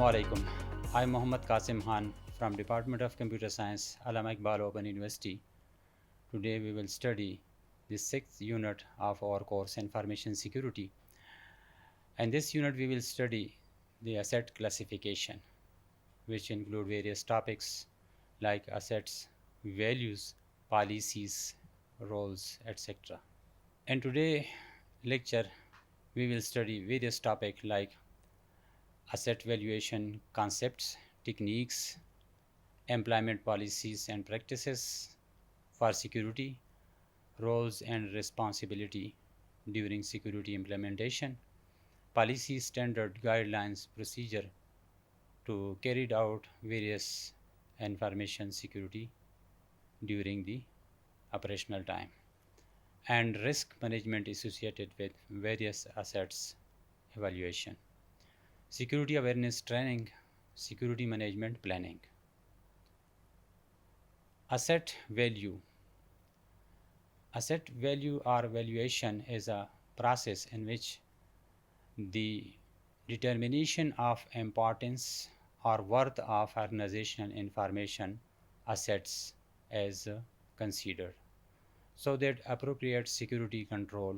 Assalamu alaikum. I'm Mohammad Qasim from Department of Computer Science, Allama Iqbal Open University. Today we will study the sixth unit of our course, Information Security. And this unit we will study the asset classification, which include various topics like assets, values, policies, roles, etc. And today lecture we will study various topics like asset valuation concepts, techniques, employment policies and practices for security, roles and responsibility during security implementation, policy standard guidelines procedure to carry out various information security during the operational time, and risk management associated with various assets evaluation, security awareness training, security management planning. Asset value. Asset value or valuation is a process in which the determination of importance or worth of organizational information assets is considered so that appropriate security control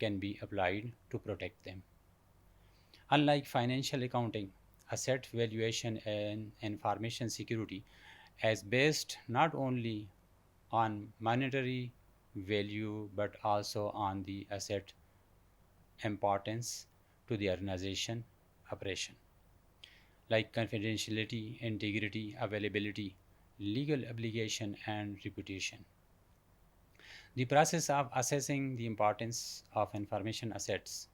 can be applied to protect them. Unlike financial accounting, asset valuation and information security is based not only on monetary value but also on the asset importance to the organization operation, like confidentiality, integrity, availability, legal obligation, and reputation. The process of assessing the importance of information assets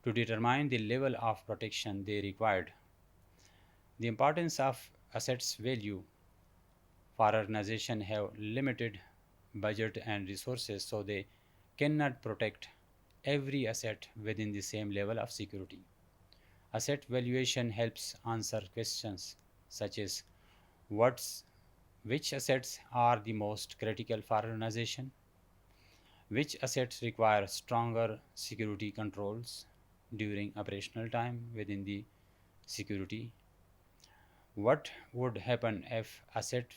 to determine the level of protection they required. The importance of assets value for organization have limited budget and resources, so they cannot protect every asset within the same level of security. Asset valuation helps answer questions such as which assets are the most critical for organization, which assets require stronger security controls during operational time within the security, what would happen if assets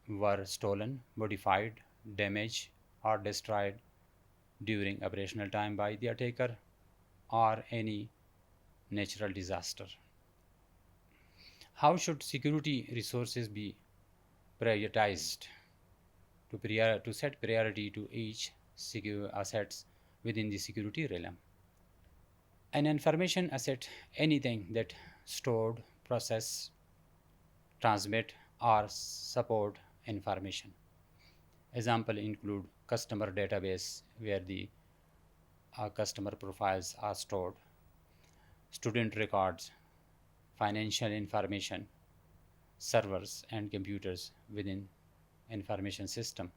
were stolen, modified, damaged, or destroyed during operational time by the attacker or any natural disaster. How should security resources be prioritized to set priority to each secure assets within the security realm? An information asset, anything that stored, process, transmit, or support information. Example include customer database where the customer profiles are stored, student records, financial information, servers and computers within information system,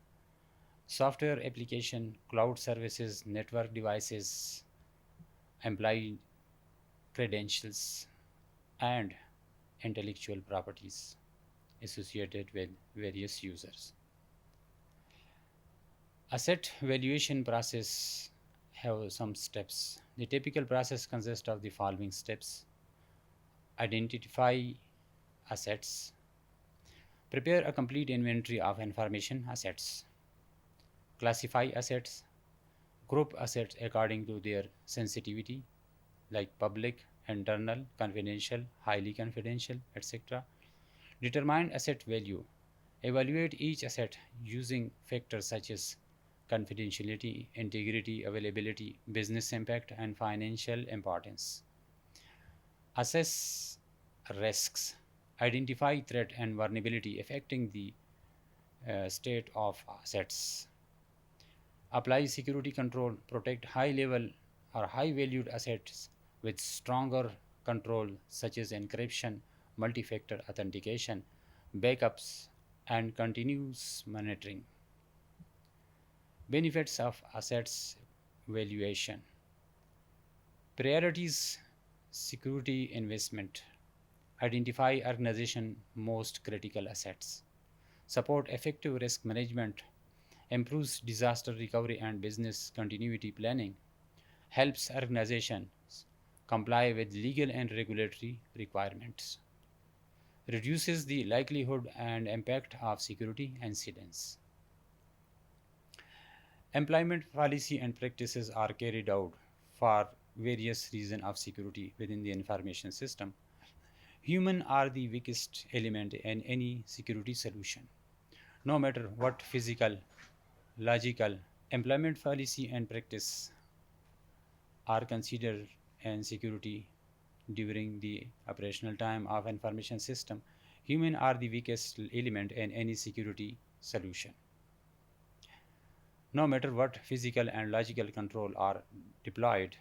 software application, cloud services, network devices, employee credentials, and intellectual properties associated with various users. Asset valuation process have some steps. The typical process consists of the following steps: identify assets, prepare a complete inventory of information assets, classify assets, group assets according to their sensitivity, like public, internal, confidential, highly confidential, etc. Determine asset value. Evaluate each asset using factors such as confidentiality, integrity, availability, business impact, and financial importance. Assess risks. Identify threat and vulnerability affecting the state of assets. Apply security control. Protect high level or high valued assets with stronger control such as encryption, multi-factor authentication, backups, and continuous monitoring. Benefits of assets valuation. Priorities security investment. Identify organization most critical assets. Support effective risk management. Improves disaster recovery and business continuity planning. Helps organizations comply with legal and regulatory requirements. reduces the likelihood and impact of security incidents. Employment policy and practices are carried out for various reasons of security within the information system. Humans are the weakest element in any security solution. No matter what physical, logical, employment policy and practice are considered in security during the operational time of information system, humans are the weakest element in any security solution. No matter what physical and logical control are deployed,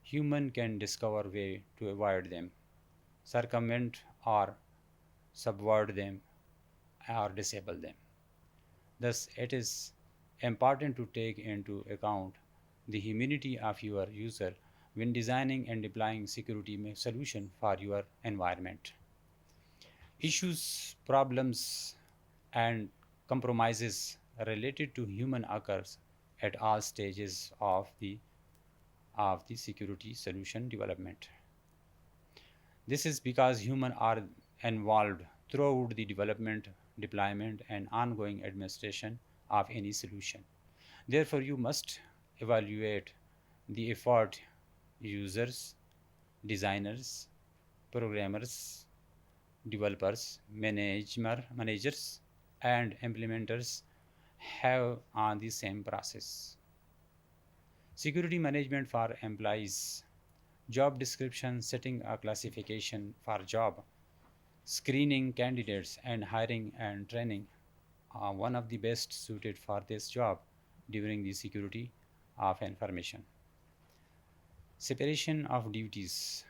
human can discover way to avoid them, circumvent or subvert them or disable them. Thus, it is important to take into account the humanity of your user when designing and deploying security solution for your environment. Issues, problems, and compromises related to human occurs at all stages of the security solution development. This is because humans are involved throughout the development, deployment, and ongoing administration of any solution. Therefore, you must evaluate the effort users, designers, programmers, developers, managers, and implementers have on the same process. Security management for employees, job description, setting a classification for job, screening candidates, and hiring and training are one of the best suited for this job during the security of information. Separation of duties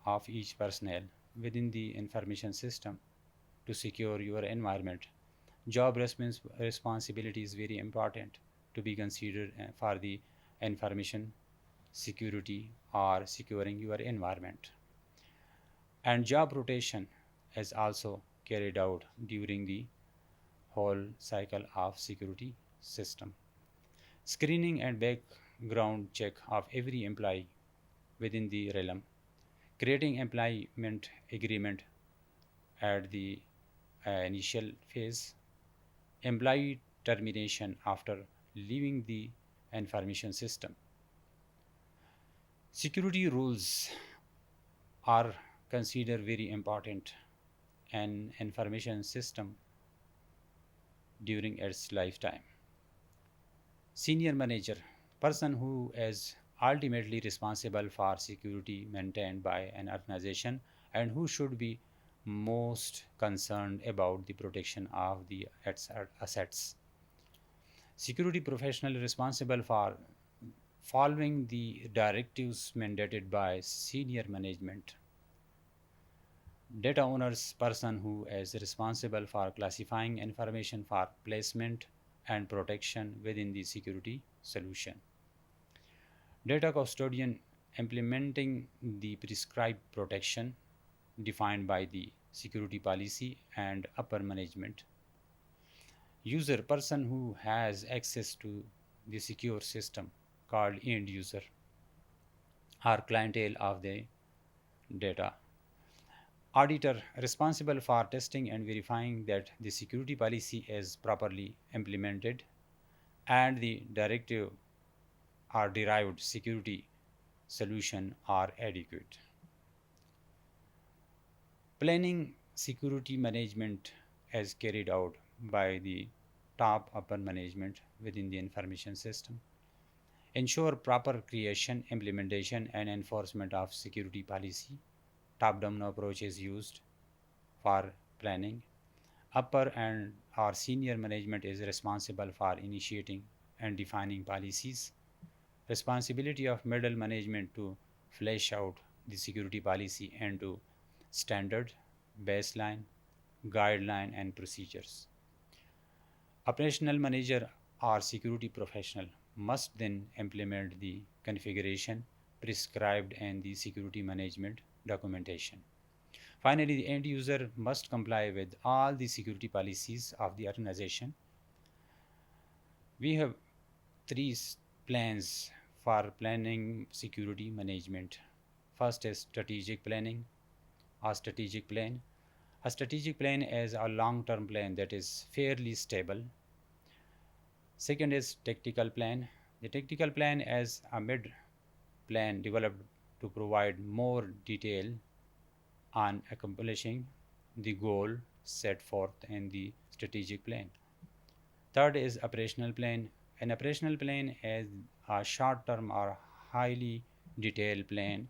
of each personnel within the information system to secure your environment. Job responsibility is very important to be considered for the information security or securing your environment. And job rotation is also carried out during the whole cycle of security system. Screening and background check of every employee within the realm. Creating employment agreement at the initial phase. Employee termination after leaving the information system. Security rules are considered very important in information system during its lifetime. Senior manager, person who is ultimately responsible for security maintained by an organization and who should be most concerned about the protection of the assets. Security professional responsible for following the directives mandated by senior management. Data owners, person who is responsible for classifying information for placement and protection within the security solution. Data custodian, implementing the prescribed protection defined by the security policy and upper management. User, person who has access to the secure system called end user or clientele of the data. Auditor, responsible for testing and verifying that the security policy is properly implemented and the directive or derived security solution are adequate. Planning security management is carried out by the top upper management within the information system. Ensure proper creation, implementation, and enforcement of security policy. Top-down approach is used for planning. Upper and or senior management is responsible for initiating and defining policies. Responsibility of middle management to flesh out the security policy into standard, baseline, guideline, and procedures. Operational manager or security professional must then implement the configuration prescribed in the security management documentation. Finally, the end user must comply with all the security policies of the organization. We have three plans for planning security management. First is strategic planning or strategic plan. A strategic plan is a long-term plan that is fairly stable. Second is tactical plan. The tactical plan is a mid plan developed to provide more detail on accomplishing the goal set forth in the strategic plan. Third is operational plan. An operational plan is a short term or highly detailed plan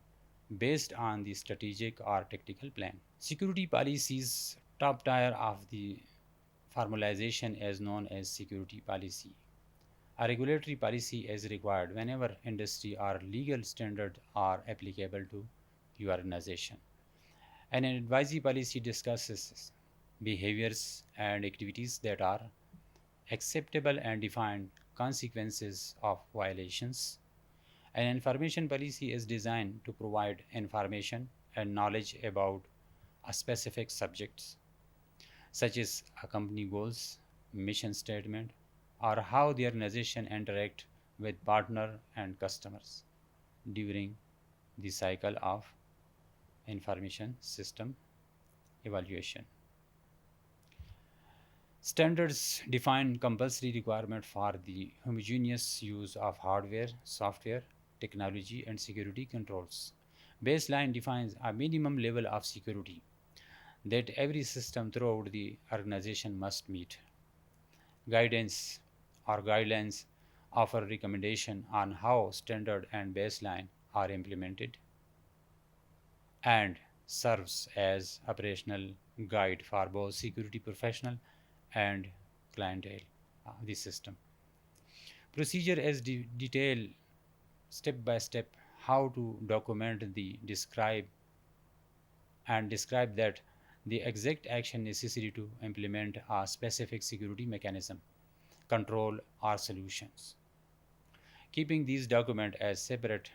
based on the strategic or tactical plan. Security policies, top tier of the formalization is known as security policy. A regulatory policy is required whenever industry or legal standards are applicable to your organization. And an advisory policy discusses behaviors and activities that are acceptable and define consequences of violations. An information policy is designed to provide information and knowledge about a specific subject, such as a company goals, mission statement, or how the organization interact with partner and customers during the cycle of information system evaluation. Standards define compulsory requirement for the homogeneous use of hardware, software, technology, and security controls. Baseline defines a minimum level of security that every system throughout the organization must meet. Guidance or guidelines offer recommendation on how standard and baseline are implemented and serves as operational guide for both security professional and clientele of the system. Procedure is detailed step by step how to document the describe that the exact action necessary to implement a specific security mechanism, control, or solutions. Keeping these documents as separate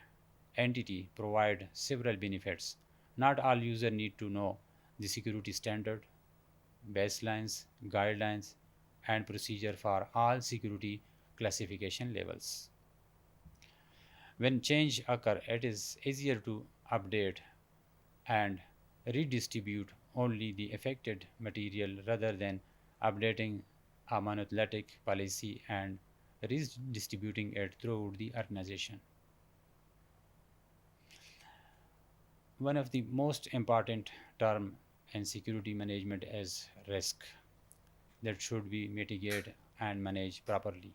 entity provide several benefits. Not all users need to know the security standard, baselines, guidelines, and procedure for all security classification levels. When change occur, it is easier to update and redistribute only the affected material rather than updating a monolithic policy and redistributing it throughout the organization. One of the most important term in security management is risk that should be mitigated and managed properly.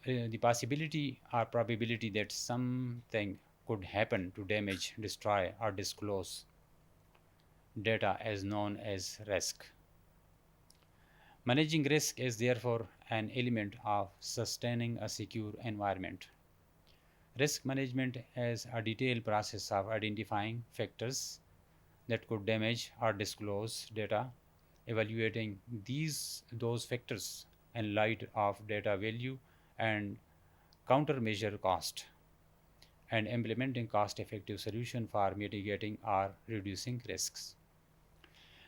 The possibility or probability that something could happen to damage, destroy, or disclose data is known as risk. Managing risk is therefore an element of sustaining a secure environment. Risk management is a detailed process of identifying factors that could damage or disclose data, evaluating those factors in light of data value and countermeasure cost, and implementing cost-effective solution for mitigating or reducing risks.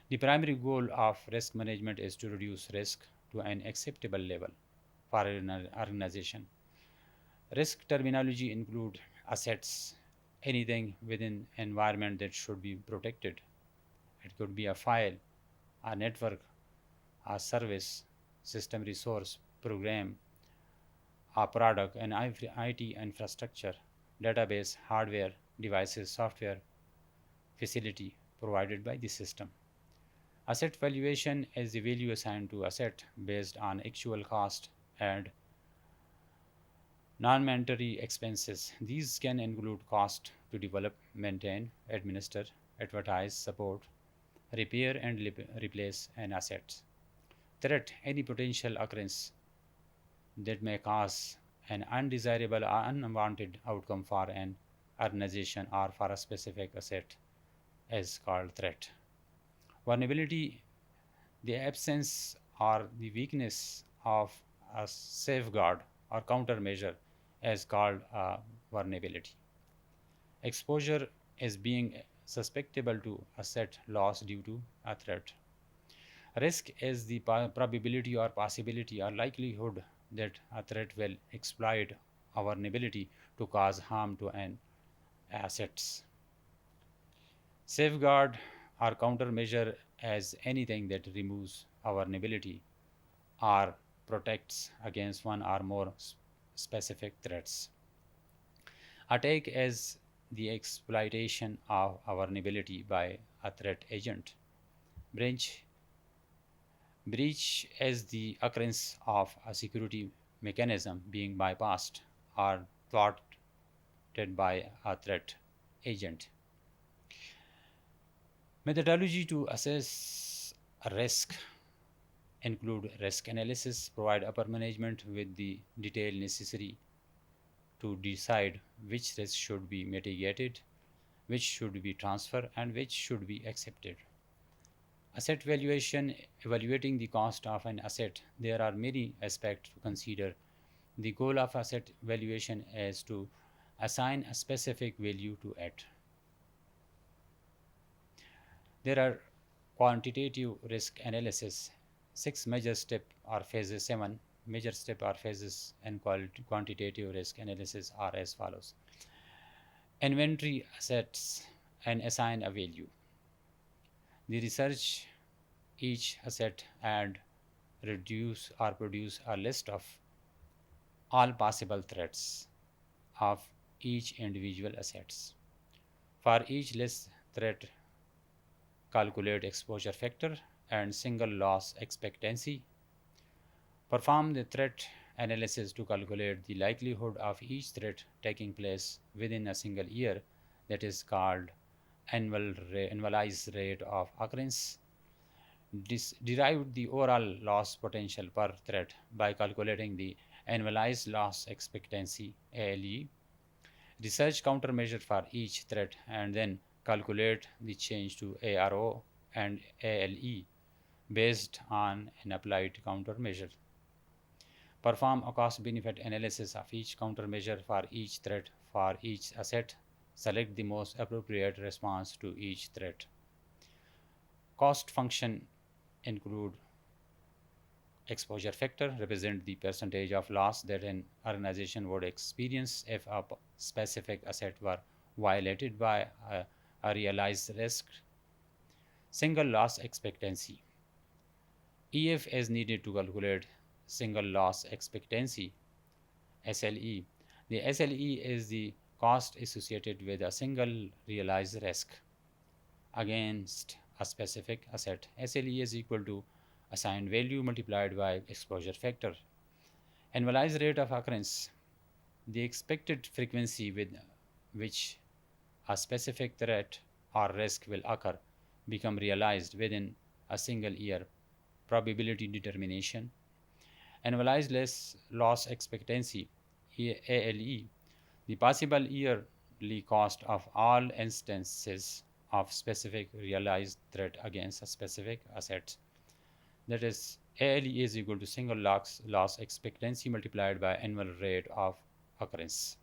The primary goal of risk management is to reduce risk to an acceptable level for an organization. Risk terminology include assets, anything within environment that should be protected. It could be a file, a network, a service, system resource, program, a product, an IT infrastructure, database, hardware, devices, software, facility provided by the system. Asset valuation is the value assigned to asset based on actual cost and non-monetary expenses. These can include cost to develop, maintain, administer, advertise, support, repair, and replace an asset. Threat, any potential occurrence that may cause an undesirable or unwanted outcome for an organization or for a specific asset is called threat. Vulnerability, the absence or the weakness of a safeguard or countermeasure is called a vulnerability. Exposure is being susceptible to asset loss due to a threat. Risk is the probability or possibility or likelihood that a threat will exploit our vulnerability to cause harm to an assets. Safeguard or countermeasure as anything that removes our vulnerability or protects against one or more specific threats. Attack as the exploitation of our vulnerability by a threat agent. Breach, breach as the occurrence of a security mechanism being bypassed or thwarted by a threat agent. Methodology to assess a risk include risk analysis, provide upper management with the detail necessary to decide which risk should be mitigated, which should be transferred, and which should be accepted. Asset valuation, evaluating the cost of an asset. There are many aspects to consider. The goal of asset valuation is to assign a specific value to it. There are quantitative risk analysis, 6 major steps or phases, 7 major steps or phases in quantitative risk analysis are as follows. Inventory assets and assign a value. The research each asset and reduce or produce a list of all possible threats of each individual assets. For each list threat, calculate exposure factor and single loss expectancy. Perform the threat analysis to calculate the likelihood of each threat taking place within a single year, that is called annualized rate of occurrence. Derive the overall loss potential per threat by calculating the annualized loss expectancy ALE. Research countermeasure for each threat and then calculate the change to ARO and ALE based on an applied countermeasure. Perform a cost-benefit analysis of each countermeasure for each threat for each asset. Select the most appropriate response to each threat. Cost function include exposure factor, represent the percentage of loss that an organization would experience if a specific asset were violated by a realized risk. Single loss expectancy. EF is needed to calculate single loss expectancy, SLE. The SLE is the cost associated with a single realized risk against a specific asset. SLE is equal to assigned value multiplied by exposure factor. Annualized rate of occurrence, the expected frequency with which a specific threat or risk will occur, become realized within a single year. Probability determination. Annualized loss expectancy, ALE, the possible yearly cost of all instances of specific realized threat against a specific asset. That is, ALE is equal to single loss expectancy multiplied by annual rate of occurrence.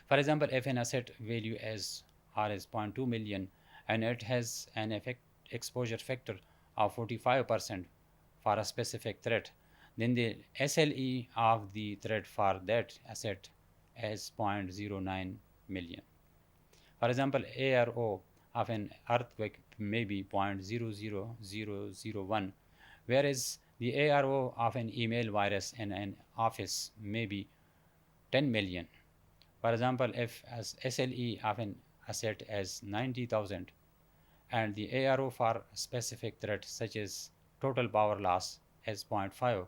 For example, if an asset value is 0.2 million and it has an exposure factor of 45% for a specific threat, then the SLE of the threat for that asset is 0.09 million. For example, ARO of an earthquake may be 0.00001, whereas the ARO of an email virus in an office may be 10 million. For example, if as SLE of an asset is 90,000 and the ARO for a specific threat such as total power loss is 0.5,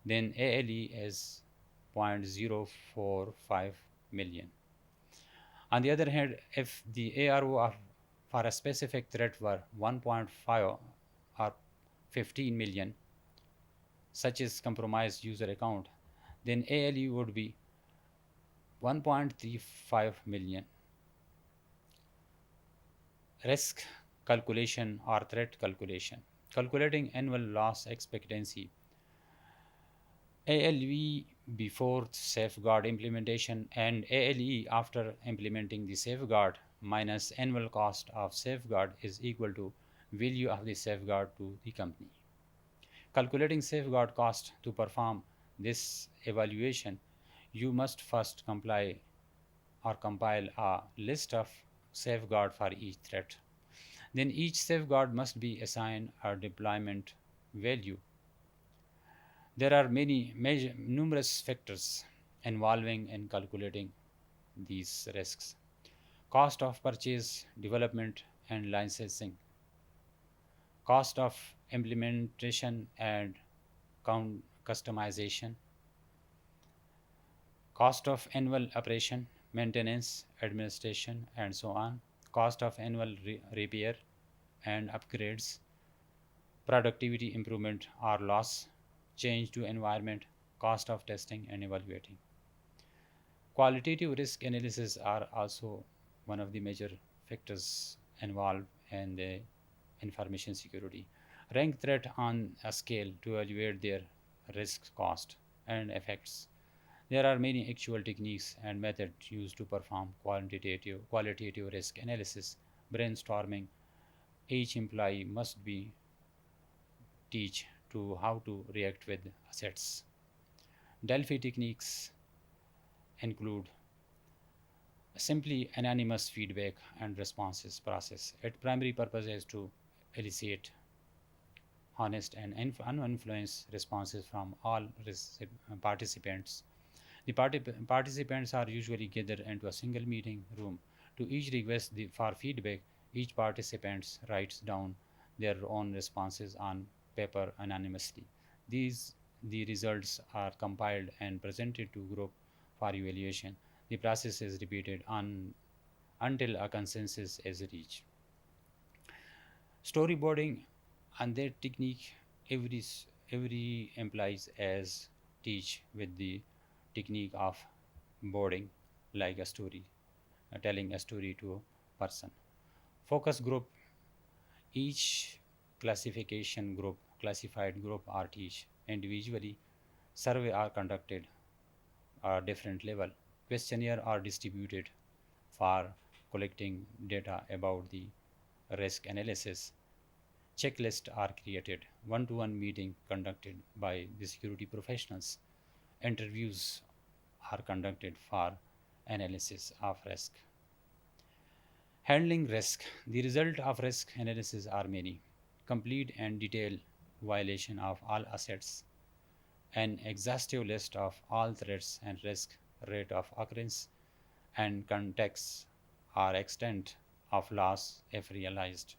then ALE is 0.045 million. On the other hand, if the ARO for a specific threat were 1.5 or 15 million, such as compromised user account, then ALE would be 1.35 million. Risk calculation or threat calculation. Calculating annual loss expectancy. ALV before safeguard implementation and ALE after implementing the safeguard minus annual cost of safeguard is equal to value of the safeguard to the company. Calculating safeguard cost. To perform this evaluation, you must first compile a list of safeguard for each threat. then each safeguard must be assigned a deployment value. There are numerous factors involving in calculating these risks: cost of purchase, development, and licensing, cost of implementation and customization, cost of annual operation, maintenance, administration, and so on, cost of annual repair and upgrades, productivity improvement or loss, change to environment, cost of testing and evaluating. Qualitative risk analysis are also one of the major factors involved in the information security. Rank threat on a scale to evaluate their risk, cost, and effects. There are many actual techniques and methods used to perform qualitative risk analysis. Brainstorming. Each employee must be teach to how to react with assets. Delphi techniques include simply anonymous feedback and responses process. Its primary purpose is to elicit honest and uninfluenced responses from all participants. The participants are usually gathered into a single meeting room. To each request for feedback, each participant writes down their own responses on paper anonymously. The results are compiled and presented to group for evaluation. The process is repeated until a consensus is reached. Storyboarding and that technique, every employees as teach with the technique of boarding, like a story, telling a story to a person. Focus group. Each classified group are teach individually. Survey are conducted at different level. Questionnaire are distributed for collecting data about the risk analysis. Checklists are created. One-to-one meeting conducted by the security professionals. Interviews are conducted for analysis of risk. Handling risk. The result of risk analysis are many. Complete and detailed violation of all assets. An exhaustive list of all threats and risk, rate of occurrence, and context or extent of loss if realized.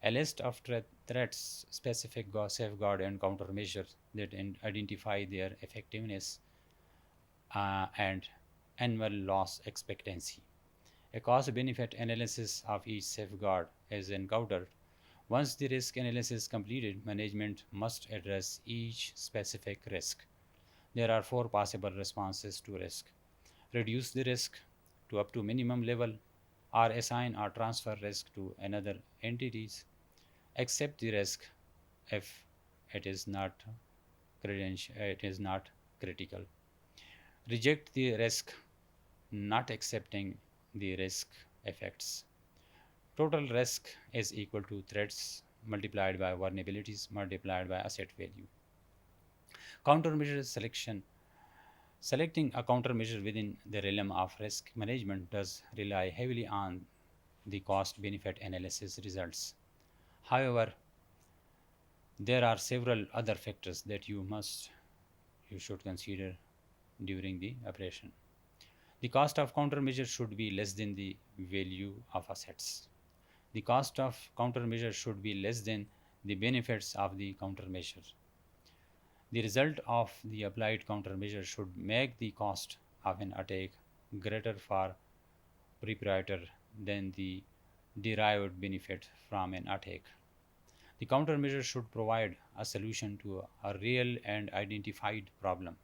A list of threats, specific safeguard and countermeasures that identify their effectiveness and annual loss expectancy. A cost benefit analysis of each safeguard is encountered. Once the risk analysis is completed, management must address each specific risk. There are 4 possible responses to risk: reduce the risk to up to minimum level, or assign or transfer risk to another entities, accept the risk if it is not critical, reject the risk, not accepting the risk effects. Total risk is equal to threats multiplied by vulnerabilities multiplied by asset value. Countermeasure selection. Selecting a countermeasure within the realm of risk management does rely heavily on the cost benefit analysis results. However, there are several other factors that you should consider during the operation. The cost of countermeasure should be less than the value of assets. The cost of countermeasure should be less than the benefits of the countermeasure. The result of the applied countermeasure should make the cost of an attack greater for perpetrator than the derived benefit from an attack. The countermeasure should provide a solution to a real and identified problem.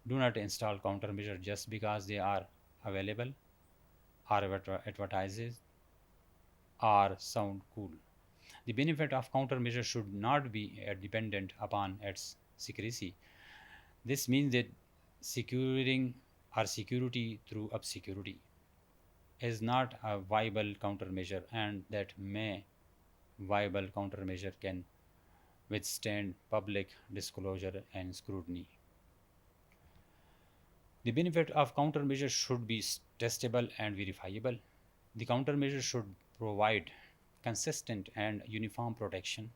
Do not install countermeasures just because they are available, are advertised, or sound cool. The benefit of countermeasure should not be dependent upon its secrecy. This means that securing or security through obscurity is not a viable countermeasure, and that viable countermeasure can withstand public disclosure and scrutiny. The benefit of countermeasure should be testable and verifiable. The countermeasure should provide consistent and uniform protection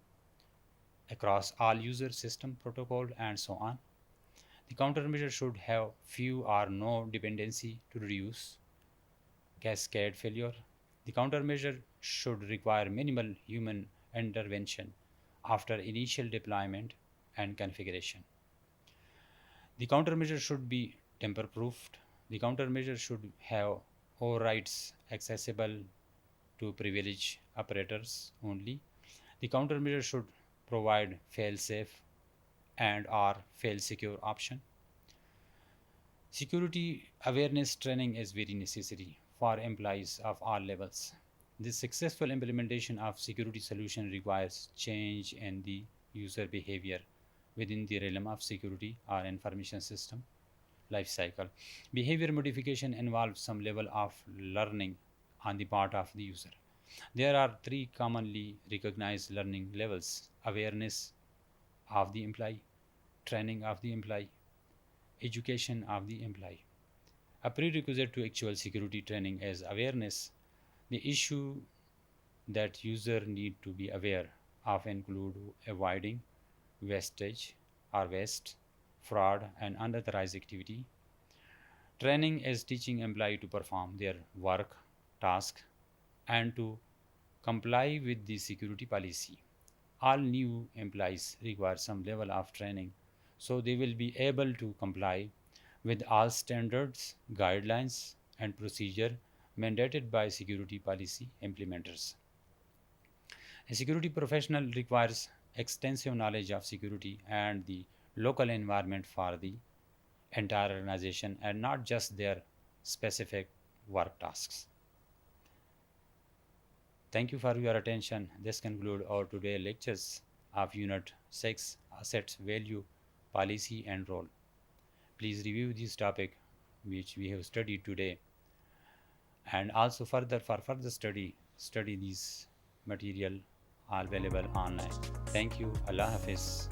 across all user system protocol and so on. The countermeasure should have few or no dependency to reduce cascade failure. The countermeasure should require minimal human intervention after initial deployment and configuration. The countermeasure should be tamper proofed. The countermeasure should have overrides accessible to privileged operators only. The countermeasure should provide fail-safe and or fail-secure option. Security awareness training is very necessary for employees of all levels. The successful implementation of security solution requires change in the user behavior within the realm of security or information system lifecycle. Behavior modification involves some level of learning on the part of the user. There are three commonly recognized learning levels: awareness of the employee, training of the employee, education of the employee. A prerequisite to actual security training is awareness. The issue that user need to be aware of include avoiding wastage or waste, fraud, and unauthorized activity. Training is teaching employee to perform their work, task, and to comply with the security policy. All new employees require some level of training so they will be able to comply with all standards, guidelines, and procedure mandated by security policy implementers. A security professional requires extensive knowledge of security and the local environment for the entire organization and not just their specific work tasks. Thank you for your attention. This concludes our today lectures of Unit 6, Assets, Value, Policy and Role. Please review this topic which we have studied today, and also for further study these material are available online. Thank you. Allah Hafiz.